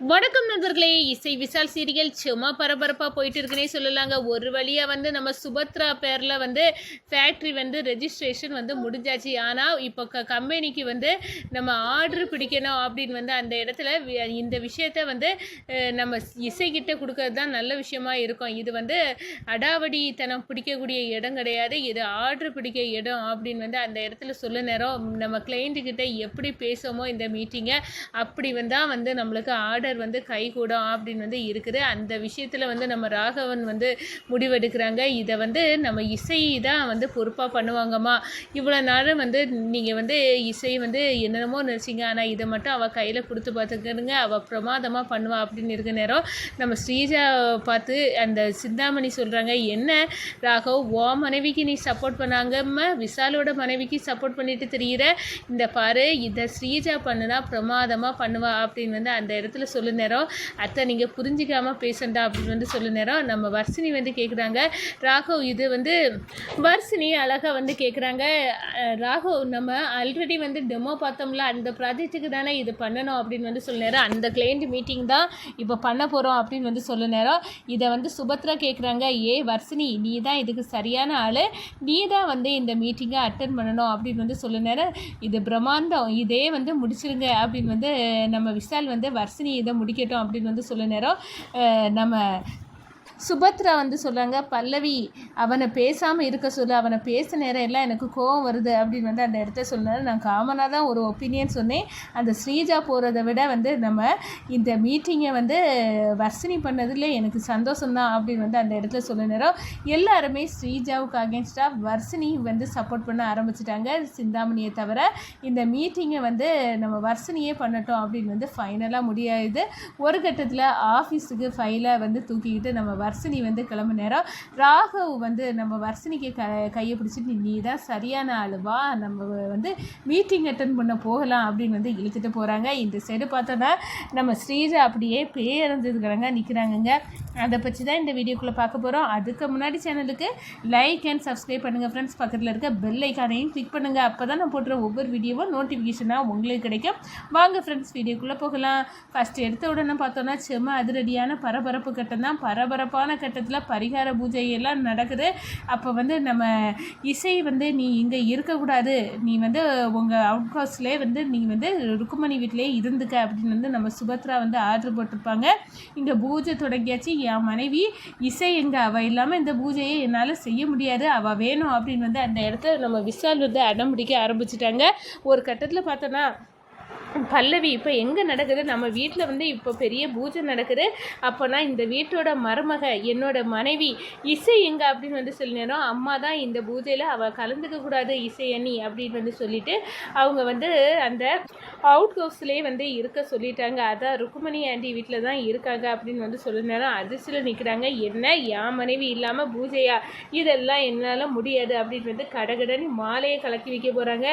வணக்கம் நண்பர்களே. இசை விசால் சீரியல் சும்மா பரபரப்பாக போயிட்டு இருக்குன்னே சொல்லலாங்க. ஒரு வழியாக நம்ம சுபத்ரா பேரில் ஃபேக்ட்ரி ரெஜிஸ்ட்ரேஷன் முடிஞ்சாச்சு. ஆனால் இப்போ கம்பெனிக்கு நம்ம ஆர்டர் பிடிக்கணும் அப்படின்னு அந்த இடத்துல இந்த விஷயத்த நம்ம இசைக்கிட்ட கொடுக்கறது தான் நல்ல விஷயமா இருக்கும். இது அடாவடித்தனம் பிடிக்கக்கூடிய இடம் கிடையாது, இது ஆர்டர் பிடிக்க இடம் அப்படின்னு அந்த இடத்துல சொல்ல நேரம் நம்ம கிளைண்ட்டுக்கிட்ட எப்படி பேசுவோமோ இந்த மீட்டிங்கை அப்படி வந்தால் நம்மளுக்கு ஆர்டர் கைகூடும் அப்படின்னு இருக்குது. அந்த விஷயத்தில் நம்ம ராகவன் முடிவெடுக்கிறாங்க. இதை நம்ம இசை தான் பொறுப்பாக பண்ணுவாங்கம்மா. இவ்வளோ நாள் நீங்கள் இசை என்னென்னமோ நினச்சிங்க, ஆனால் இதை மட்டும் அவள் கையில் கொடுத்து பார்த்துக்கணுங்க, அவள் பிரமாதமாக பண்ணுவா அப்படின்னு இருக்க நேரம் நம்ம ஸ்ரீஜா பார்த்து அந்த சிந்தாமணி சொல்கிறாங்க, என்ன ராகவ், ஓ மனைவிக்கு நீ சப்போர்ட் பண்ணாங்கம்மா, விஷாலோட மனைவிக்கு சப்போர்ட் பண்ணிட்டு தெரிகிற, இந்த பாரு இதை ஸ்ரீஜா பண்ணுனா பிரமாதமாக பண்ணுவா அப்படின்னு அந்த இடத்துல சொல்லு நேரம், அத்தை நீங்கள் புரிஞ்சிக்காமல் பேசண்டா அப்படின்னு சொல்லு நேரம் நம்ம வர்ஷினி கேட்குறாங்க, ராகவ் இது வர்ஷினி அழகாக கேட்குறாங்க, ராகவ் நம்ம ஆல்ரெடி டெமோ பார்த்தோம்ல, அந்த ப்ராஜெக்ட்டுக்கு தானே இது பண்ணணும் அப்படின்னு சொல்ல நேரம், அந்த கிளைண்ட் மீட்டிங் தான் இப்போ பண்ண போகிறோம் அப்படின்னு சொல்ல நேரம் இதை சுபத்ரா கேட்குறாங்க, வர்ஷினி நீ தான் இதுக்கு சரியான ஆள், நீ தான் இந்த மீட்டிங்கை அட்டன் பண்ணணும் அப்படின்னு சொல்ல நேரம், இது பிரம்மாண்டம், இதே முடிச்சிருங்க அப்படின்னு நம்ம விஷால் வர்ஷினி இதை முடிக்கட்டும் அப்படின்னு சொல்ல நேரம் நம்ம சுபத்ரா சொல்கிறாங்க, பல்லவி அவனை பேசாமல் இருக்க சொல்லு, அவனை பேச நேரம் எல்லாம் எனக்கு கோவம் வருது அப்படின்னு அந்த இடத்த சொன்னார். நான் காமனாக தான் ஒரு ஒப்பீனியன் சொன்னேன், அந்த ஸ்ரீஜா போகிறத விட நம்ம இந்த மீட்டிங்கை வர்ஷினி பண்ணதில் எனக்கு சந்தோஷம்தான் அப்படின்னு அந்த இடத்துல சொல்ல நேரம் எல்லாருமே ஸ்ரீஜாவுக்கு அகேன்ஸ்டாக வர்ஷினி சப்போர்ட் பண்ண ஆரம்பிச்சிட்டாங்க. சிந்தாமணியை தவிர இந்த மீட்டிங்கை நம்ம வர்ஷினியே பண்ணட்டும் அப்படின்னு ஃபைனலாக முடியாது. ஒரு கட்டத்தில் ஆஃபீஸுக்கு ஃபைலை தூக்கிக்கிட்டு நம்ம வர்ஷினி கிளம்பு நேரம் ராகவ் நம்ம வர்ஷினிக்கு கையை பிடிச்சிட்டு நீ தான் சரியான ஆளுவா, நம்ம மீட்டிங் அட்டன் பண்ண போகலாம் அப்படின்னு இழுத்துட்டு போகிறாங்க. இந்த சைடு பார்த்தோன்னா நம்ம ஸ்ரீஜா அப்படியே பேரந்ததுக்கிறாங்க நிற்கிறாங்கங்க. அதை பற்றி தான் இந்த வீடியோக்குள்ளே பார்க்க போகிறோம். அதுக்கு முன்னாடி சேனலுக்கு லைக் அண்ட் சப்ஸ்கிரைப் பண்ணுங்கள் ஃப்ரெண்ட்ஸ். பக்கத்தில் இருக்க பெல் ஐக்கானையும் கிளிக் பண்ணுங்கள். அப்போ தான் நான் போடுற ஒவ்வொரு வீடியோவும் நோட்டிஃபிகேஷனாக உங்களுக்கு கிடைக்கும். வாங்க ஃப்ரெண்ட்ஸ் வீடியோக்குள்ளே போகலாம். ஃபஸ்ட்டு எடுத்த உடனே பார்த்தோன்னா செம்ம அதிரடியான பரபரப்பு கட்டம் தான். பரபரப்பான கட்டத்தில் பரிகார பூஜை எல்லாம் நடக்குது. அப்போ நம்ம இசை நீ இங்கே இருக்கக்கூடாது, நீ உங்கள் அவுட் ஹவுஸ்லேயே நீ ருக்குமணி வீட்டிலே இருந்துக்க அப்படின்னு நம்ம சுபத்ரா ஆர்டர் போட்டிருப்பாங்க. இங்கே பூஜை தொடங்கியாச்சு, என் மனைவி இசை எங்கே, அவள் இல்லாமல் இந்த பூஜையை என்னால் செய்ய முடியாது, அவள் வேணும் அப்படின்னு அந்த இடத்துல நம்ம விஷால் அடம் பிடிக்க ஆரம்பிச்சிட்டாங்க. ஒரு கட்டத்தில் பார்த்தோன்னா பல்லவி இப்போ எங்கே நடக்குது, நம்ம வீட்டில் இப்போ பெரிய பூஜை நடக்குது, அப்போனா இந்த வீட்டோட மருமக என்னோட மனைவி இசை எங்கே அப்படின்னு சொல்ல நேரம் அம்மா தான் இந்த பூஜையில் அவள் கலந்துக்கக்கூடாது இசை அண்ணி அப்படின்னு சொல்லிட்டு அவங்க அந்த அவுட் ஹவுஸ்லேயே இருக்க சொல்லிட்டாங்க. அதான் ருக்குமணி ஆண்டி வீட்டில் தான் இருக்காங்க அப்படின்னு சொல்ல நேரம் அதிர்ச்சியில் நிற்கிறாங்க. என்ன என் மனைவி இல்லாமல் பூஜையா, இதெல்லாம் என்னால் முடியாது அப்படின்னு கடகடன்னு மாலையை கலக்கி வைக்க போகிறாங்க.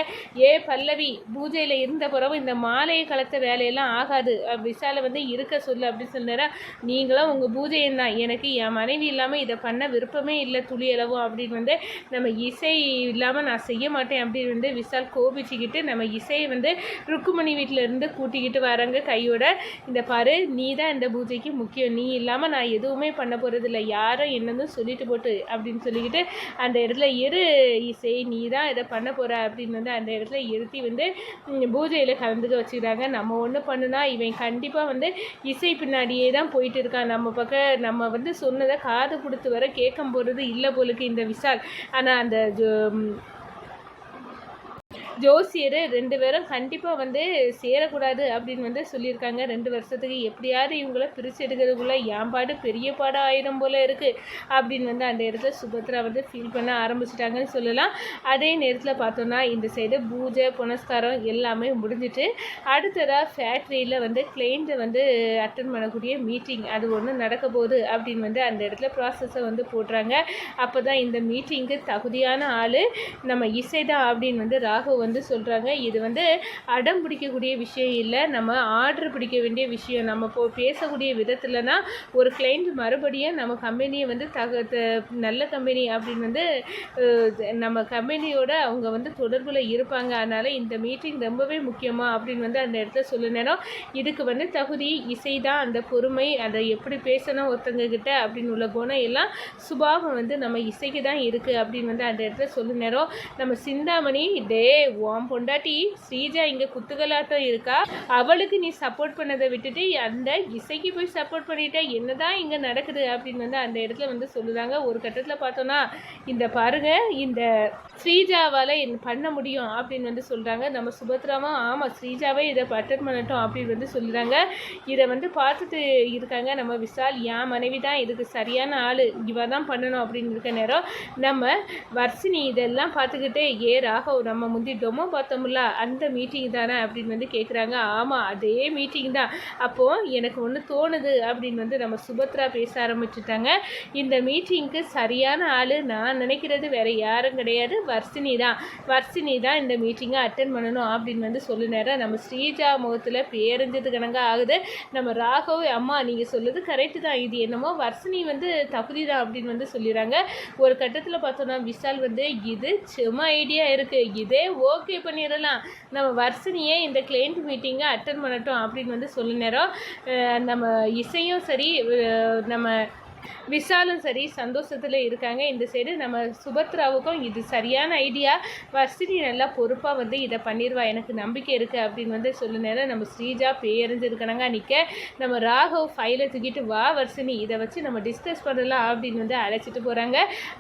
பல்லவி பூஜையில் இருந்த பிறகு இந்த மாலையை கலத்த வேலையெல்லாம் ஆகாது, விஷால இருக்க சொல்லு அப்படின்னு சொன்னாரா, நீங்களும் உங்கள் பூஜையும் தான், எனக்கு என் மனைவி இல்லாமல் இதை பண்ண விருப்பமே இல்லை துளியளவும் அப்படின்னு நம்ம இசை இல்லாமல் நான் செய்ய மாட்டேன் அப்படின்னு விஷால் கோபிச்சுக்கிட்டு நம்ம இசையை ருக்குமணி வீட்டில் இருந்து கூட்டிக்கிட்டு வராங்க கையோட. இந்த பாரு நீ தான் இந்த பூஜைக்கு முக்கியம், நீ இல்லாமல் நான் எதுவுமே பண்ண போகிறதில்ல, யாரும் என்னதும் சொல்லிட்டு போட்டு அப்படின்னு சொல்லிக்கிட்டு அந்த இடத்துல இசை நீ தான் இதை பண்ண போகிற அப்படின்னு அந்த இடத்துல இருத்தி பூஜையில் கலந்துக்க வச்சுக்கிறாங்க. நம்ம ஒன்று பண்ணுனா இவன் கண்டிப்பாக இசை பின்னாடியே தான் போயிட்டு இருக்கான், நம்ம பக்கம் நம்ம சொன்னதை காது கொடுத்து வர கேட்க போகிறது இல்லை போலுக்கு இந்த விஷால். ஆனால் அந்த ஜோசியர் 2 பேரும் கண்டிப்பாக சேரக்கூடாது அப்படின்னு சொல்லியிருக்காங்க. 2 வருஷத்துக்கு எப்படியாவது இவங்கள பிரித்து எடுக்கிறதுக்குள்ளே ஏன்பாடு பெரிய பாடம் ஆயிரம் போல் இருக்குது அப்படின்னு அந்த இடத்துல சுபத்ரா ஃபீல் பண்ண ஆரம்பிச்சிட்டாங்கன்னு சொல்லலாம். அதே நேரத்தில் பார்த்தோன்னா இந்த சைடு பூஜை புனஸ்காரம் எல்லாமே முடிஞ்சிட்டு அடுத்ததாக ஃபேக்ட்ரியில் கிளைண்ட்டை அட்டன் பண்ணக்கூடிய மீட்டிங் அது ஒன்று நடக்க போகுது அப்படின்னு அந்த இடத்துல ப்ராசஸை போடுறாங்க. அப்போ தான் இந்த மீட்டிங்க்கு தகுதியான ஆள் நம்ம இசை தான் அப்படின்னு ராகவ் வந்து சொல்கிறாங்க, இது வந்து அடம் பிடிக்கக்கூடிய விஷயம் இல்லை, நம்ம ஆர்டர் பிடிக்க வேண்டிய விஷயம். நம்ம பேசக்கூடிய விதத்தில் தான் ஒரு கிளைண்ட் மறுபடியும் நம்ம கம்பெனியை வந்து நல்ல கம்பெனி அப்படின்னு வந்து நம்ம கம்பெனியோட அவங்க வந்து தொடர்பில் இருப்பாங்க. அதனால் இந்த மீட்டிங் ரொம்பவே முக்கியமா அப்படின்னு வந்து அந்த இடத்துல சொல்ல நேரம், இதுக்கு வந்து தகுதி இசை தான், அந்த பொறுமை, அதை எப்படி பேசணும் ஒருத்தங்க கிட்ட அப்படின்னு உள்ள குணம் எல்லாம் சுபாவம் வந்து நம்ம இசைக்கு தான் இருக்குது அப்படின்னு வந்து அந்த இடத்துல சொல்ல நேரம், நம்ம சிந்தாமணி உன் பொண்டாட்டி ஸ்ரீஜா இங்கே குத்துகளாட்டம் இருக்கா, அவளுக்கு நீ சப்போர்ட் பண்ணதை விட்டுட்டு அந்த இசைக்கு போய் சப்போர்ட் பண்ணிட்ட, என்னதான் இங்கே நடக்குது அப்படின்னு வந்து அந்த இடத்துல வந்து சொல்லுறாங்க. ஒரு கட்டத்தில் பார்த்தோன்னா, இந்த பாருங்க இந்த ஸ்ரீஜாவால் பண்ண முடியும் அப்படின்னு வந்து சொல்கிறாங்க. நம்ம சுபத்ராவும் ஆமாம் ஸ்ரீஜாவே இதை அட்டன் பண்ணட்டும் அப்படின்னு வந்து சொல்லுறாங்க. இதை வந்து பார்த்துட்டு இருக்காங்க நம்ம விஷால், என் மனைவி தான் இதுக்கு சரியான ஆள், இவ தான் பண்ணணும் அப்படின்னு இருக்க நேரம், நம்ம வர்ஷினி இதெல்லாம் பார்த்துக்கிட்டே ராகவ் நம்ம முந்தி டொமோ பார்த்தோம்ல அந்த மீட்டிங் தானே அப்படின்னு வந்து கேட்குறாங்க. ஆமாம் அதே மீட்டிங் தான். அப்போது எனக்கு ஒன்று தோணுது அப்படின்னு வந்து நம்ம சுபத்ரா பேச ஆரம்பிச்சுட்டாங்க. இந்த மீட்டிங்க்கு சரியான ஆள் நான் நினைக்கிறது வேறு யாரும் கிடையாது, வர்ஷினி தான் இந்த மீட்டிங்கை அட்டன் பண்ணணும் அப்படின்னு வந்து சொல்ல நேரம், நம்ம ஸ்ரீஜா முகத்தில் பேரஞ்சது கணங்க ஆகுது. நம்ம ராகவ் அம்மா நீங்கள் சொல்லுது கரெக்டு தான், இது என்னமோ வர்ஷினி வந்து தகுதி தான் அப்படின்னு வந்து சொல்லிடுறாங்க. ஒரு கட்டத்தில் பார்த்தோன்னா விஷால் வந்து இது சும்மா ஐடியா இருக்குது, இதே ஓகே பண்ணிடலாம், நம்ம வர்ஷினியே இந்த கிளைண்ட் மீட்டிங்கை அட்டன் பண்ணட்டும் அப்படின்னு வந்து சொல்ல நேரம், நம்ம இசையும் சரி நம்ம விஷாலும் சரி சந்தோஷத்தில் இருக்காங்க. இந்த சைடு நம்ம சுபத்ராவுக்கும் இது சரியான ஐடியா, வர்ஷினி நல்லா பொறுப்பாக வந்து இதை பண்ணிடுவா, எனக்கு நம்பிக்கை இருக்குது அப்படின்னு வந்து சொல்ல நேரம், நம்ம ஸ்ரீஜா பேரஞ்சிருக்கணுங்க நிற்க, நம்ம ராகவ் ஃபைலை தூக்கிட்டு வா வர்ஷினி இதை வச்சு நம்ம டிஸ்கஸ் பண்ணலாம் அப்படின்னு வந்து அழைச்சிட்டு போகிறாங்க.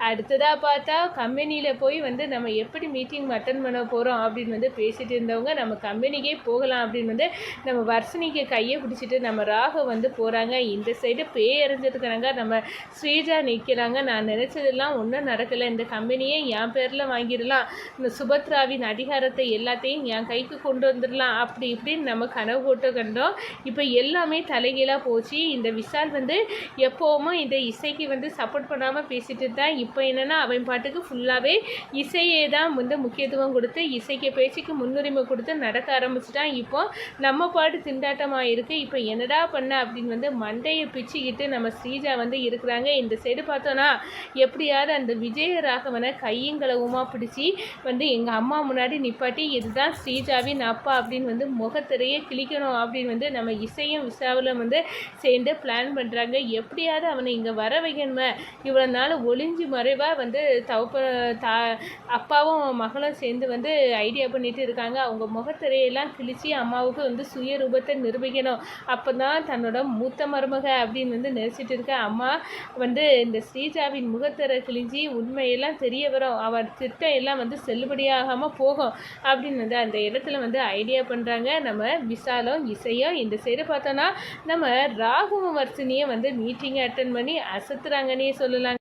அடுத்ததாக பார்த்தா கம்பெனியில் போய் வந்து நம்ம எப்படி மீட்டிங் அட்டன் பண்ண போகிறோம் அப்படின்னு வந்து பேசிகிட்டு இருந்தவங்க நம்ம கம்பெனிக்கே போகலாம் அப்படின்னு வந்து நம்ம வர்ஷினிக்கு கையை பிடிச்சிட்டு நம்ம ராகவ் வந்து போகிறாங்க. இந்த சைடு பேரஞ்சிருக்கிறாங்க, நம்ம ஸ்ரீஜா நிற்கிறாங்க. நான் நினச்சதெல்லாம் ஒன்றும் நடக்கலை, இந்த கம்பெனியை என் பேரில் வாங்கிடலாம், இந்த சுபத்ராவின் அதிகாரத்தை எல்லாத்தையும் என் கைக்கு கொண்டு வந்துடலாம் அப்படி இப்படின்னு நம்ம கனவு போட்டு கண்டோம். இப்போ எல்லாமே தலைகீழாக போச்சு. இந்த விஷால் வந்து எப்போவுமே இந்த இசைக்கு வந்து சப்போர்ட் பண்ணாமல் பேசிட்டு தான், இப்போ என்னென்னா அவன் பாட்டுக்கு ஃபுல்லாகவே இசையே தான் வந்து முக்கியத்துவம் கொடுத்து இசைக்கு பேச்சுக்கு முன்னுரிமை கொடுத்து நடக்க ஆரம்பிச்சுட்டான். இப்போ நம்ம பாட்டு திண்டாட்டமாக இருக்குது, இப்போ என்னடா பண்ண அப்படின்னு வந்து மண்டையை பிச்சுக்கிட்டு நம்ம ஸ்ரீஜா வந்து இருக்கிறாங்க. இந்த சைடு பார்த்தோன்னா எப்படியாவது அந்த விஜயராகவனை கையங்களவுமா பிடிச்சி வந்து எங்கள் அம்மா முன்னாடி நிப்பாட்டி இதுதான் ஸ்ரீஜாவின் அப்பா அப்படின்னு வந்து முகத்திரையே கிழிக்கணும் அப்படின்னு வந்து நம்ம இசையும் விஷாவிலும் வந்து சேர்ந்து பிளான் பண்ணுறாங்க. எப்படியாவது அவனை இங்கே வர வைக்கணுமே, இவ்வளோ நாள் ஒளிஞ்சு மறைவாக வந்து அப்பாவும் மகளும் சேர்ந்து வந்து ஐடியா பண்ணிட்டு இருக்காங்க. அவங்க முகத்திரையெல்லாம் கிழிச்சி அம்மாவுக்கு வந்து சுயரூபத்தை நிரூபிக்கணும், அப்போ தான் தன்னோட மூத்த மருமக அப்படின்னு வந்து நினச்சிட்டு இருக்க. அம்மா வந்து இந்த ஸ்ரீஜாவின் முகத்திரை கிழிஞ்சி உண்மையெல்லாம் தெரிய வரும், அவர் திட்டம் எல்லாம் வந்து செல்லுபடியாகாமல் போகும் அப்படின்னு வந்து அந்த இடத்துல வந்து ஐடியா பண்ணுறாங்க நம்ம விஷாலும் இசையும். இந்த சைடு பார்த்தோன்னா நம்ம ராகவும் வர்ஷினியை வந்து மீட்டிங்கை அட்டன் பண்ணி அசத்துறாங்கன்னே சொல்லலாங்க.